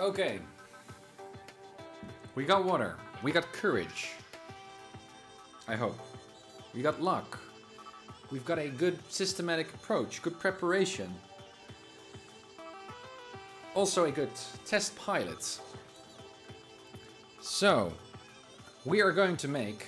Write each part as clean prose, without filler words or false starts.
Okay. We got water. We got courage. I hope. We got luck. We've got a good systematic approach, good preparation. Also a good test pilot. So, we are going to make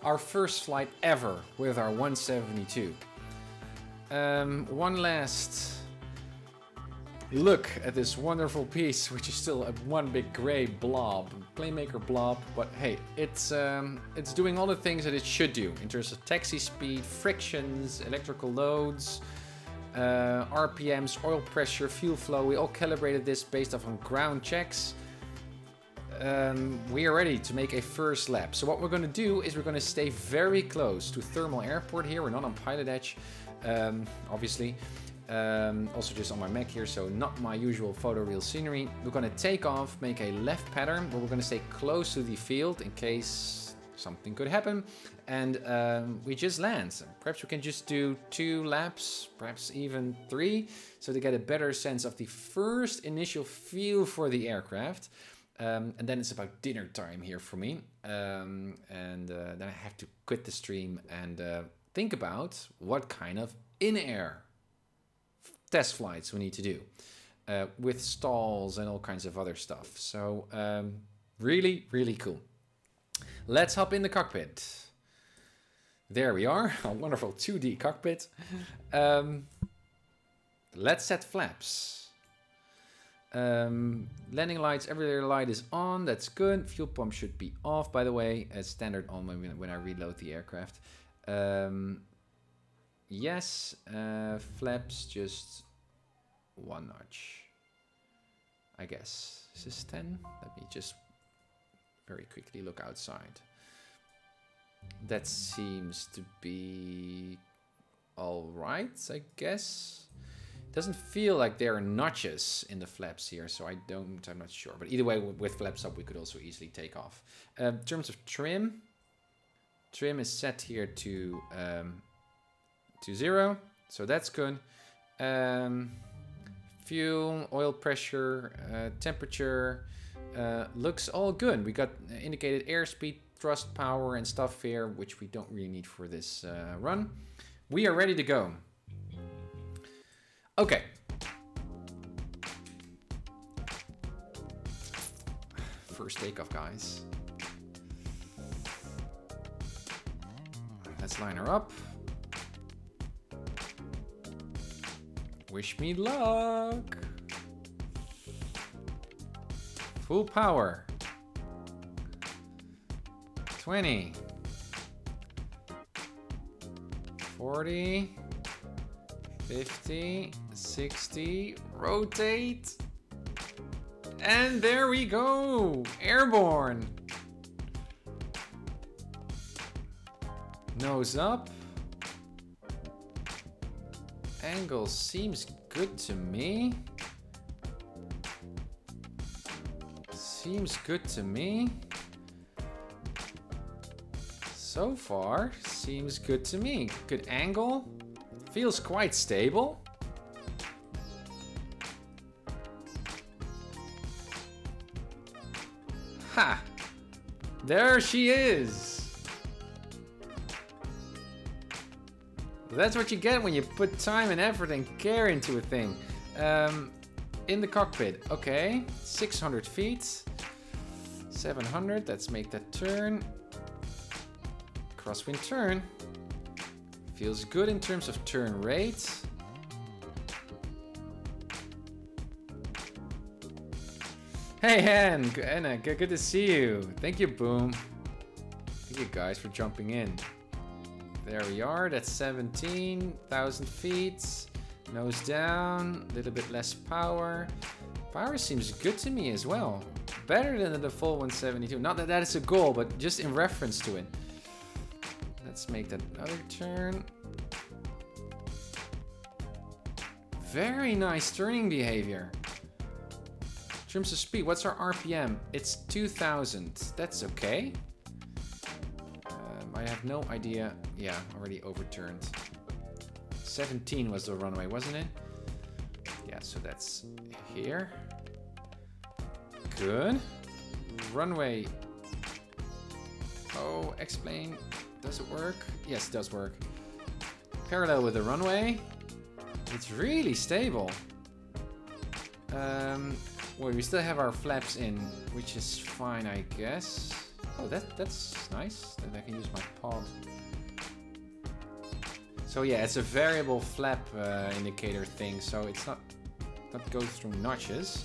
our first flight ever with our 172. One last look at this wonderful piece, which is still a one big gray blob, Playmaker blob. But hey, it's doing all the things that it should do in terms of taxi speed, frictions, electrical loads, RPMs, oil pressure, fuel flow. We all calibrated this based off on ground checks. We are ready to make a first lap. So what we're going to do is we're going to stay very close to Thermal Airport here. We're not on Pilot Edge, obviously. Also just on my Mac here, so not my usual photoreal scenery. We're going to take off, make a left pattern, but we're going to stay close to the field in case something could happen. And we just land. Perhaps we can just do 2 laps, perhaps even 3, so to get a better sense of the first initial feel for the aircraft. And then it's about dinner time here for me. Then I have to quit the stream and think about what kind of in-air test flights we need to do with stalls and all kinds of other stuff. So really, really cool. Let's hop in the cockpit. There we are, a wonderful 2D cockpit. Let's set flaps. Landing lights, every light is on, that's good. Fuel pump should be off, by the way, as standard on when I reload the aircraft. Yes, flaps just 1 notch, I guess. Is this 10? Let me just very quickly look outside. That seems to be all right, I guess. Doesn't feel like there are notches in the flaps here, so I'm not sure. But either way, with flaps up, we could also easily take off. In terms of trim is set here to 0, so that's good. Fuel, oil pressure, temperature, looks all good. We got indicated airspeed, thrust power, and stuff here, which we don't really need for this run. We are ready to go. Okay. First takeoff, guys. Let's line her up. Wish me luck. Full power. 20. 40. 50, 60, rotate, and there we go, airborne. Nose up. Angle seems good to me. Seems good to me. So far, seems good to me. Good angle. Feels quite stable. Ha! There she is! That's what you get when you put time and effort and care into a thing. In the cockpit, okay. 600 feet. 700, let's make that turn. Crosswind turn. Feels good in terms of turn rate. Hey, Anna, good to see you. Thank you, Boom. Thank you guys for jumping in. There we are, that's 17,000 feet. Nose down, a little bit less power. Power seems good to me as well. Better than the full 172. Not that that is a goal, but just in reference to it. Let's make that another turn. Very nice turning behavior. In terms of speed, what's our RPM? It's 2000. That's okay. I have no idea. Yeah, already overturned. 17 was the runway, wasn't it? Yeah, so that's here. Good. Runway. Oh, explain. Does it work? Yes, it does work. Parallel with the runway. It's really stable. Well, we still have our flaps in, which is fine, I guess. Oh, that's nice. That I can use my pod. So yeah, it's a variable flap indicator thing, so it's not goes through notches.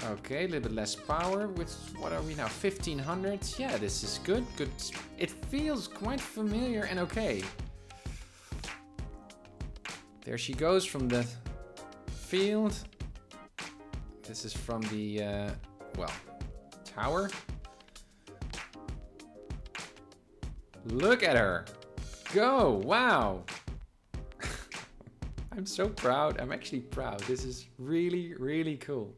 Okay, a little bit less power. With what are we now? 1500. Yeah, this is good. Good. It feels quite familiar and okay. There she goes from the field. This is from the well, tower. Look at her. Go. Wow. I'm so proud. I'm actually proud. This is really, really cool.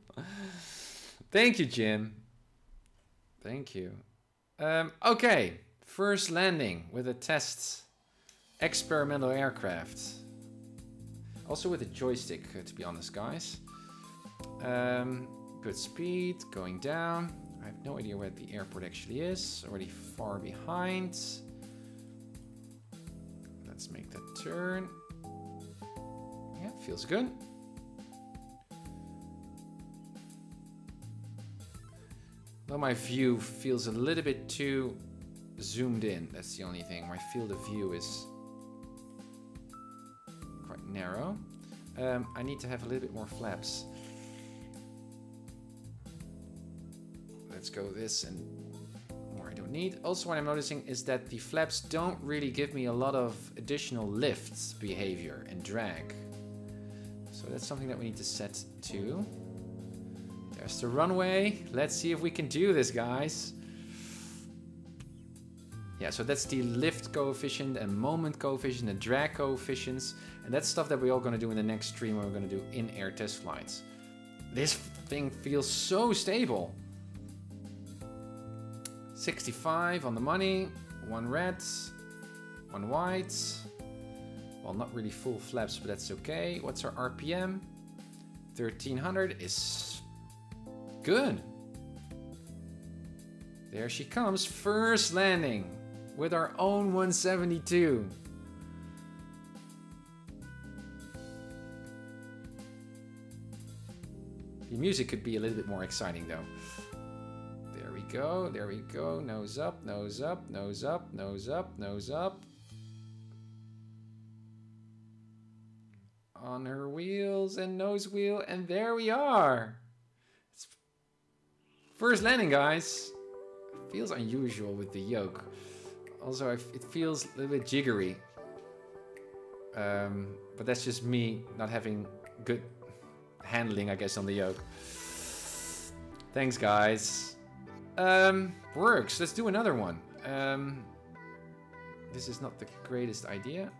Thank you, Jim. Thank you. Okay. First landing with a test experimental aircraft. Also with a joystick, to be honest, guys. Good speed. Going down. I have no idea where the airport actually is. Already far behind. Let's make that turn. Yeah, feels good. Though my view feels a little bit too zoomed in. That's the only thing. My field of view is quite narrow. I need to have a little bit more flaps. Let's go this and more I don't need. Also, what I'm noticing is that the flaps don't really give me a lot of additional lift behavior and drag. So that's something that we need to set to. There's the runway. Let's see if we can do this, guys. Yeah, so that's the lift coefficient and moment coefficient and drag coefficients. And that's stuff that we're all going to do in the next stream where we're going to do in-air test flights. This thing feels so stable. 65 on the money. 1 red. 1 white. Well, not really full flaps, but that's okay. What's our RPM? 1300 is good. There she comes. First landing with our own 172. The music could be a little bit more exciting though. There we go. There we go. Nose up, nose up, nose up, nose up, nose up. On her wheels and nose wheel, and there we are. It's first landing, guys. It feels unusual with the yoke. Also, it feels a little bit jiggery. But that's just me not having good handling, I guess, on the yoke. Thanks, guys. Works. Let's do another one. This is not the greatest idea.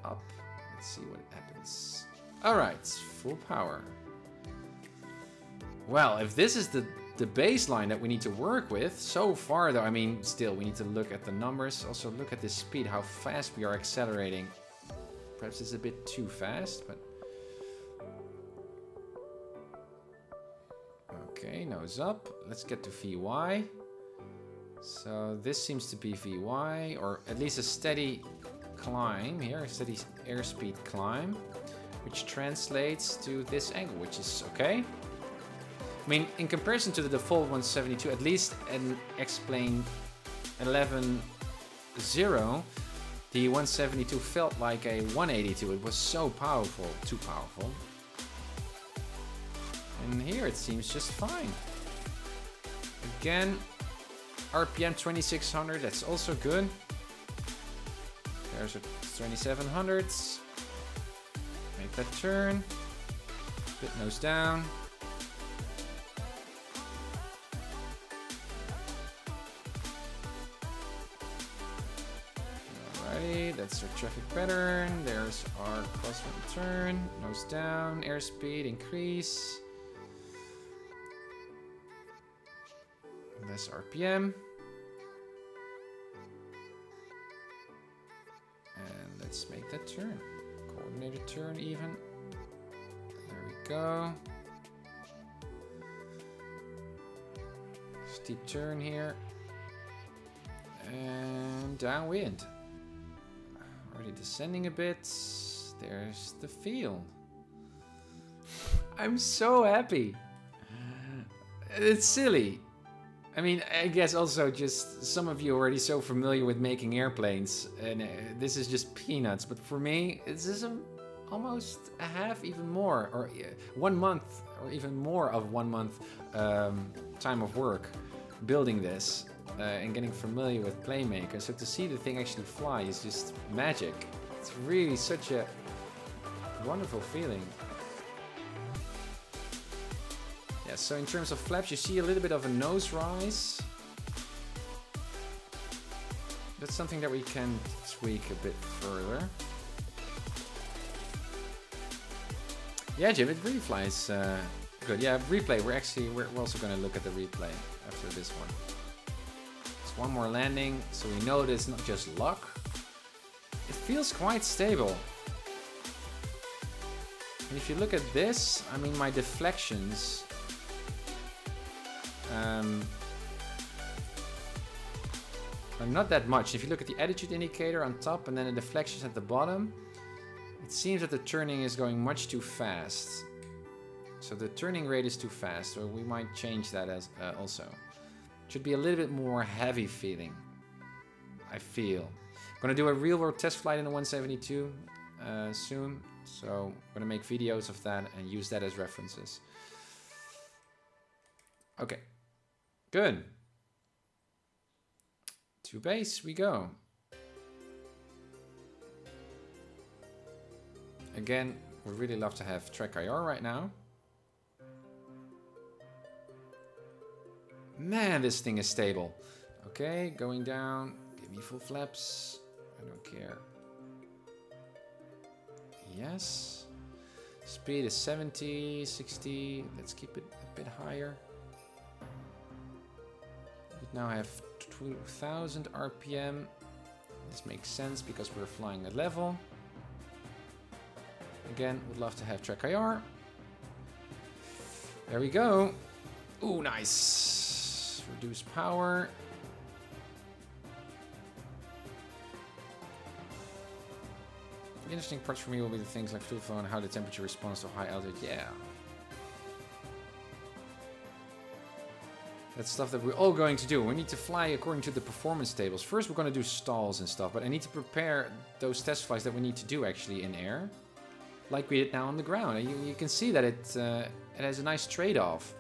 Up. Let's see what happens. Alright, full power. Well, if this is the baseline that we need to work with, so far though, I mean, still, we need to look at the numbers. Also, look at this speed, how fast we are accelerating. Perhaps it's a bit too fast, but... Okay, nose up. Let's get to VY. So this seems to be VY, or at least a steady climb here, a steady airspeed climb, which translates to this angle, which is okay. I mean, in comparison to the default 172, at least in X-Plane 11.0, the 172 felt like a 182. It was so powerful, too powerful. And here it seems just fine. Again, RPM 2600, that's also good. There's a 2700s. Make that turn. Bit nose down. Alrighty, that's our traffic pattern. There's our crosswind turn. Nose down, airspeed increase. Less RPM. And let's make that turn. Coordinated turn even. There we go. Steep turn here. And downwind. Already descending a bit. There's the field. I'm so happy. It's silly. I mean, I guess also just some of you are already so familiar with making airplanes, and this is just peanuts. But for me, this is almost a half, even more, or 1 month, or even more of 1 month time of work building this and getting familiar with Playmaker. So to see the thing actually fly is just magic. It's really such a wonderful feeling. Yeah, so in terms of flaps, you see a little bit of a nose rise. That's something that we can tweak a bit further. Yeah, Jim, it really flies good. Yeah, replay. We're also going to look at the replay after this one. It's one more landing, so we know that it's not just luck. It feels quite stable. And if you look at this, I mean, my deflections. Not that much. If you look at the attitude indicator on top and then the deflections at the bottom, it seems that the turning is going much too fast. So the turning rate is too fast, so we might change that as also. It should be a little bit more heavy feeling, I feel. I'm gonna do a real world test flight in the 172 soon, so I'm gonna make videos of that and use that as references. Okay, good. To base we go. Again, we really love to have track IR right now. Man, this thing is stable. Okay, going down. Give me full flaps. I don't care. Yes. Speed is 70, 60. Let's keep it a bit higher. We now have 2000 RPM. This makes sense because we're flying at level. Again, would love to have track IR. There we go. Ooh, nice. Reduce power. The interesting parts for me will be the things like fuel flow and how the temperature responds to high altitude. Yeah. That's stuff that we're all going to do. We need to fly according to the performance tables. First, we're going to do stalls and stuff, but I need to prepare those test flights that we need to do actually in air, like we did now on the ground. You can see that it has a nice trade-off.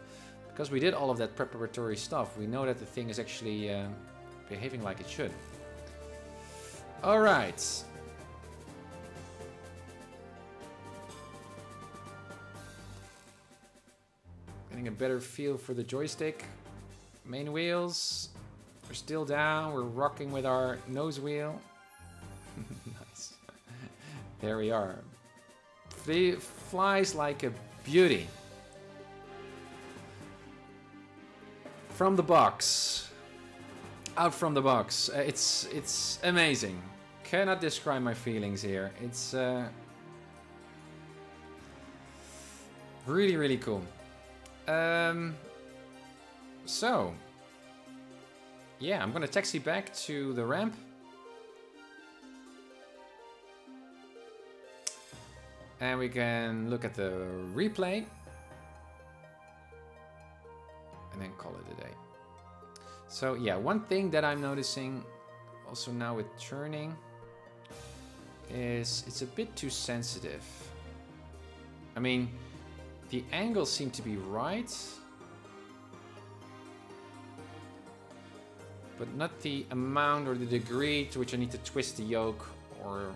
Because we did all of that preparatory stuff, we know that the thing is actually behaving like it should. All right. Getting a better feel for the joystick. Main wheels, we're still down, we're rocking with our nose wheel. Nice. There we are. Flies like a beauty. From the box. Out from the box. It's amazing. Cannot describe my feelings here. It's really, really cool. So, yeah, I'm gonna taxi back to the ramp. And we can look at the replay. And then call it a day. So, yeah, one thing that I'm noticing also now with turning is it's a bit too sensitive. I mean, the angles seem to be right, but not the amount or the degree to which I need to twist the yoke or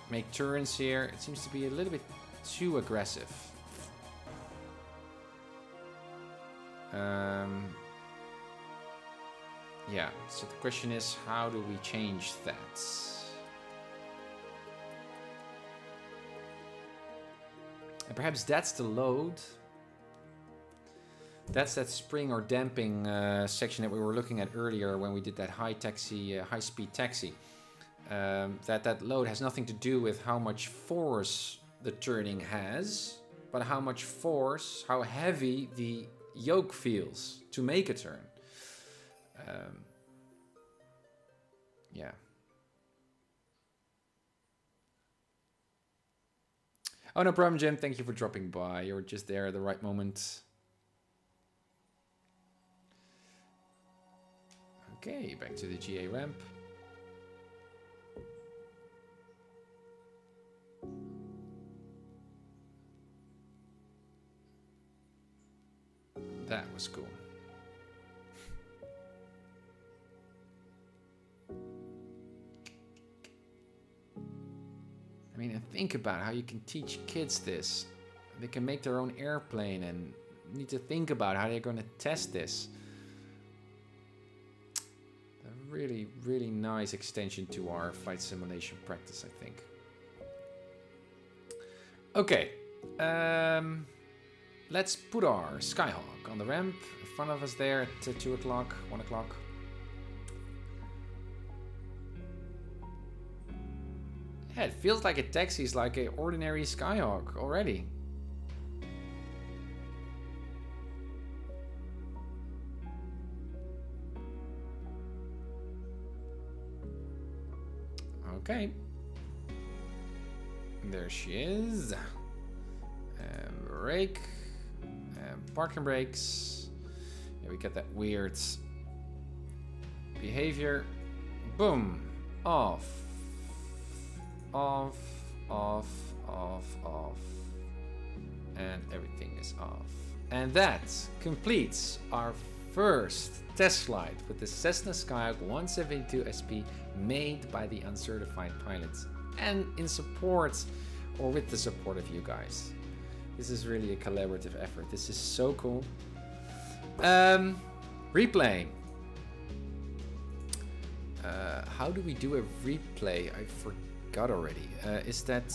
make turns here. It seems to be a little bit too aggressive. Yeah, so the question is, how do we change that? And perhaps that's the load. That's that spring or damping section that we were looking at earlier when we did that high-speed taxi. That load has nothing to do with how much force the turning has, but how much force, how heavy the yoke feels to make a turn. Yeah. Oh, no problem, Jim. Thank you for dropping by. You were just there at the right moment. Okay, back to the GA ramp. That was cool. I mean, and think about how you can teach kids this. They can make their own airplane and need to think about how they're going to test this. A really, really nice extension to our flight simulation practice, I think. Okay. Let's put our Skyhawk on the ramp in front of us there at 2 o'clock, 1 o'clock. Yeah, it feels like it taxis like an ordinary Skyhawk already. Okay. There she is. Brake. Parking brakes. Yeah, we get that weird behavior. Boom. Off. Off, off, off, off. And everything is off. And that completes our first test flight with the Cessna Skyhawk 172 SP made by the Uncertified Pilots and in support or with the support of you guys. This is really a collaborative effort. This is so cool. Replay. How do we do a replay? I forgot already. Is that